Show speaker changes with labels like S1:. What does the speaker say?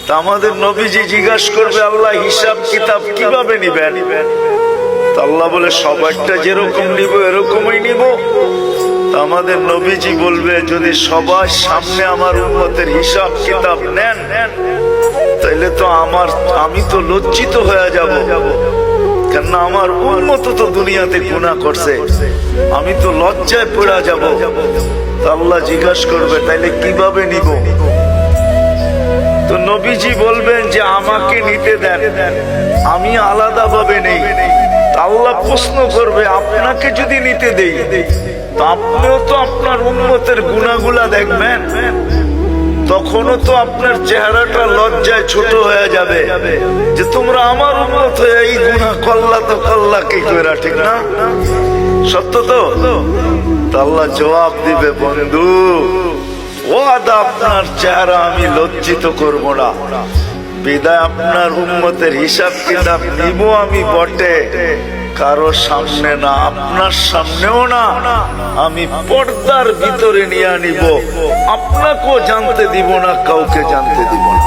S1: তা আমাদের নবীজি জিজ্ঞাসা করবে, আল্লাহ হিসাব কিতাব কিভাবে নিবেন? তা আল্লাহ বলে, সবারটা যেরকম নিব এরকমই নিব। তা আমাদের নবীজি বলবে, যদি সবার সামনে আমার উম্মতের হিসাব কিতাব নেন তাইলে তো আমি তো লজ্জিত হয়ে যাব, কেননা আমার উম্মত তো দুনিয়াতে গুনাহ করছে, আমি তো লজ্জায় পড়ে যাব। তা আল্লাহ জিজ্ঞাসা করবে, তাইলে কিভাবে নিব? তো নবীজি বলবেন যে আমাকে নিতে দেন, আমি আলাদা ভাবে নেই। আল্লাহ প্রশ্ন করবে, আপনাকে যদি নিতে দেই তো আপনিও তো আপনার উম্মতের গুনাহগুলা দেখবেন, তখনও তো আপনার চেহারাটা লজ্জায় ছোট হয়ে যাবে যে তোমরা আমার উম্মত হয়ে এই গুনাহ করলা, তো করলা কি কইরা, ঠিক না? সত্য তো? আল্লাহ জবাব দিবে, বন্ধু ওয়াদা, আপনার চেহারা আমি লজ্জিত করব না, বিদায় আপনার উম্মতের হিসাব কিতাব নিব আমি বটে, কারো সামনে না, আপনার সামনেও না, আমি পর্দার ভিতরে নিয়ে নিব, আপনাকেও জানতে দিব না, কাউকে জানতে দিব না।